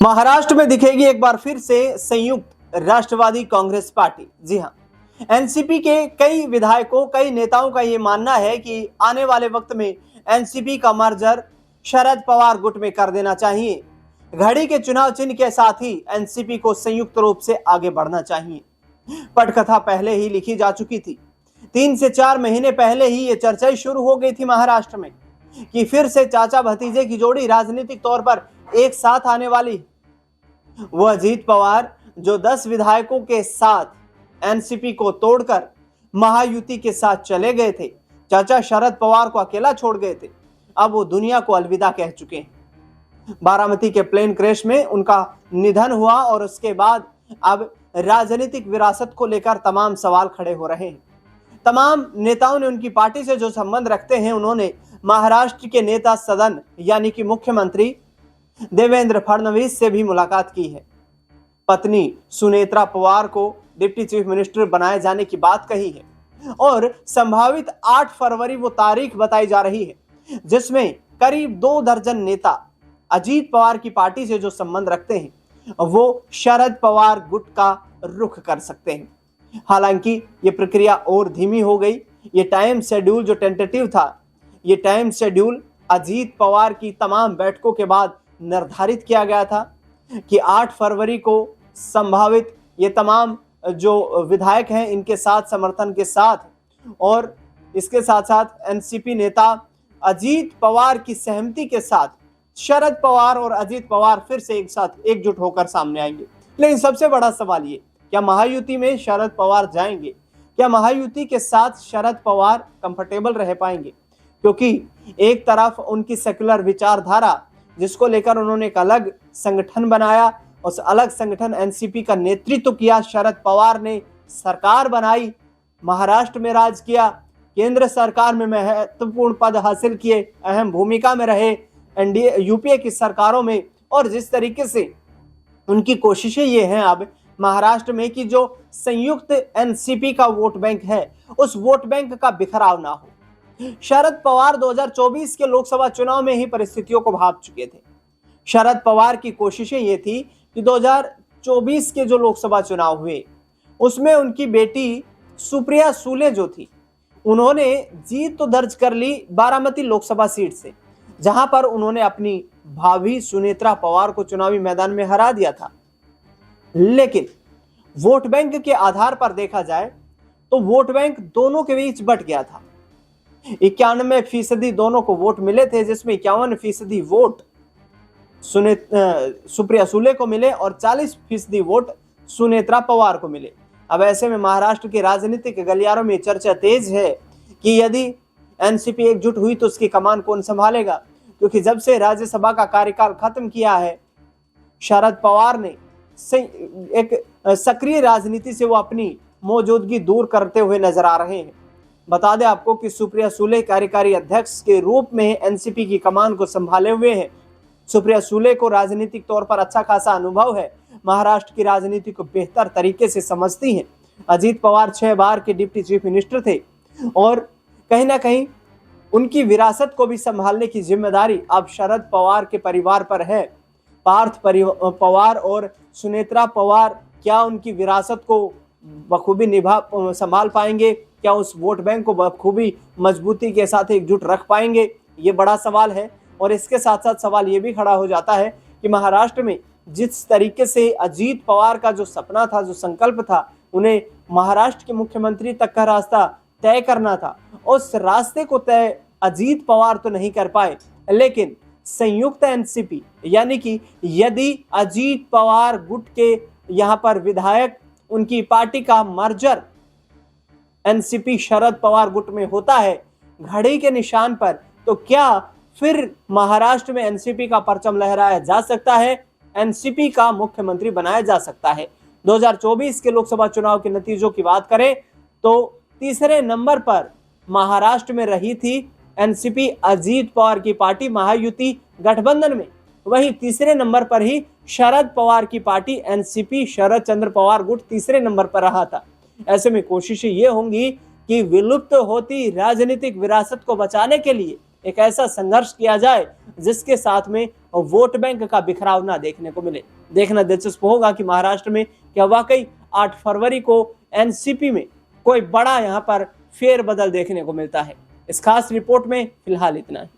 महाराष्ट्र में दिखेगी एक बार फिर से संयुक्त राष्ट्रवादी कांग्रेस पार्टी। जी हां, एनसीपी के कई विधायकों, कई नेताओं का यह मानना है कि आने वाले वक्त में एनसीपी का मर्जर शरद पवार गुट में कर देना चाहिए। घड़ी के चुनाव चिन्ह के साथ ही एनसीपी को संयुक्त रूप से आगे बढ़ना चाहिए। पटकथा पहले ही लिखी जा चुकी थी। 3 से 4 महीने पहले ही ये चर्चा शुरू हो गई थी महाराष्ट्र में कि फिर से चाचा भतीजे की जोड़ी राजनीतिक तौर पर एक साथ आने वाली। वो अजीत पवार जो 10 विधायकों के साथ एनसीपी को तोड़कर महायुति के साथ चले गए थे, चाचा शरद पवार को अकेला छोड़ गए थे, अब वो दुनिया को अलविदा कह चुके हैं। बारामती के प्लेन क्रैश में उनका निधन हुआ और उसके बाद अब राजनीतिक विरासत को लेकर तमाम सवाल खड़े हो रहे हैं। तमाम नेताओं ने उनकी पार्टी से जो संबंध रखते हैं, उन्होंने महाराष्ट्र के नेता सदन यानी कि मुख्यमंत्री देवेंद्र फडणवीस से भी मुलाकात की है। पत्नी सुनेत्रा पवार को डिप्टी चीफ मिनिस्टर बनाए जाने की बात कही है और संभावित 8 फरवरी वो तारीख बताई जा रही है जिसमें करीब 2 दर्जन नेता अजीत पवार की पार्टी से जो संबंध रखते हैं वो शरद पवार गुट का रुख कर सकते हैं। हालांकि ये प्रक्रिया और धीमी हो गई। ये टाइम शेड्यूल जो टेंटेटिव था, ये टाइम शेड्यूल अजीत पवार की तमाम बैठकों के बाद निर्धारित किया गया था कि 8 फरवरी को संभावित ये तमाम जो विधायक हैं इनके साथ समर्थन के साथ और इसके साथ साथ एनसीपी नेता अजीत पवार की सहमति के साथ शरद पवार और अजीत पवार फिर से एक साथ एकजुट होकर सामने आएंगे। लेकिन सबसे बड़ा सवाल ये, क्या महायुति में शरद पवार जाएंगे? क्या महायुति के साथ शरद पवार कंफर्टेबल रह पाएंगे? क्योंकि एक तरफ उनकी सेक्युलर विचारधारा जिसको लेकर उन्होंने एक अलग संगठन बनाया, उस अलग संगठन एनसीपी का नेतृत्व किया, शरद पवार ने सरकार बनाई, महाराष्ट्र में राज किया, केंद्र सरकार में महत्वपूर्ण पद हासिल किए, अहम भूमिका में रहे एनडीए यूपीए की सरकारों में। और जिस तरीके से उनकी कोशिशें ये हैं अब महाराष्ट्र में कि जो संयुक्त एनसीपी का वोट बैंक है उस वोट बैंक का बिखराव ना हो। शरद पवार 2024 के लोकसभा चुनाव में ही परिस्थितियों को भांप चुके थे। शरद पवार की कोशिशें ये थी कि 2024 के जो लोकसभा चुनाव हुए उसमें उनकी बेटी सुप्रिया सुले जो थी, उन्होंने जीत तो दर्ज कर ली बारामती लोकसभा सीट से, जहां पर उन्होंने अपनी भाभी सुनेत्रा पवार को चुनावी मैदान में हरा दिया था। लेकिन वोट बैंक के आधार पर देखा जाए तो वोट बैंक दोनों के बीच बट गया था। 91% दोनों को वोट मिले थे, जिसमें 51% वोट सुप्रिया सुले को मिले और 40% वोट सुनेत्रा पवार को मिले। अब ऐसे में महाराष्ट्र के राजनीतिक गलियारों में चर्चा तेज है कि यदि एनसीपी एकजुट हुई तो उसकी कमान कौन संभालेगा, क्योंकि जब से राज्यसभा का कार्यकाल खत्म किया है शरद पवार ने एक सक्रिय राजनीति से वो अपनी मौजूदगी दूर करते हुए नजर आ रहे हैं। बता दें आपको कि सुप्रिया सुले कार्यकारी अध्यक्ष के रूप में एनसीपी की कमान को संभाले हुए हैं। सुप्रिया सुले को राजनीतिक तौर पर अच्छा खासा अनुभव है, महाराष्ट्र की राजनीति को बेहतर तरीके से समझती हैं। अजीत पवार 6 बार के डिप्टी चीफ मिनिस्टर थे और कहीं ना कहीं उनकी विरासत को भी संभालने की जिम्मेदारी अब शरद पवार के परिवार पर है। पार्थ पवार और सुनेत्रा पवार क्या उनकी विरासत को बखूबी संभाल पाएंगे? क्या उस वोट बैंक को बखूबी मजबूती के साथ एकजुट रख पाएंगे? ये बड़ा सवाल है। और इसके साथ साथ सवाल ये भी खड़ा हो जाता है कि महाराष्ट्र में जिस तरीके से अजीत पवार का जो सपना था, जो संकल्प था, उन्हें महाराष्ट्र के मुख्यमंत्री तक का रास्ता तय करना था, उस रास्ते को तय अजीत पवार तो नहीं कर पाए। लेकिन संयुक्त एनसीपी यानी कि यदि अजीत पवार गुट के यहाँ पर विधायक, उनकी पार्टी का मर्जर एनसीपी शरद पवार गुट में होता है घड़ी के निशान पर, तो क्या फिर महाराष्ट्र में एनसीपी का परचम लहराया जा सकता है, एनसीपी का मुख्यमंत्री बनाया जा सकता है। 2024 के लोकसभा चुनाव के नतीजों की बात करें तो तीसरे नंबर पर महाराष्ट्र में रही थी एनसीपी अजीत पवार की पार्टी महायुति गठबंधन में, वहीं तीसरे नंबर पर ही शरद पवार की पार्टी एनसीपी शरद चंद्र पवार गुट तीसरे नंबर पर रहा था। ऐसे में कोशिशें ये होंगी कि विलुप्त होती राजनीतिक विरासत को बचाने के लिए एक ऐसा संघर्ष किया जाए जिसके साथ में वोट बैंक का बिखराव ना देखने को मिले। देखना दिलचस्प होगा कि महाराष्ट्र में क्या वाकई 8 फरवरी को एनसीपी में कोई बड़ा यहां पर फेरबदल देखने को मिलता है। इस खास रिपोर्ट में फिलहाल इतना ही।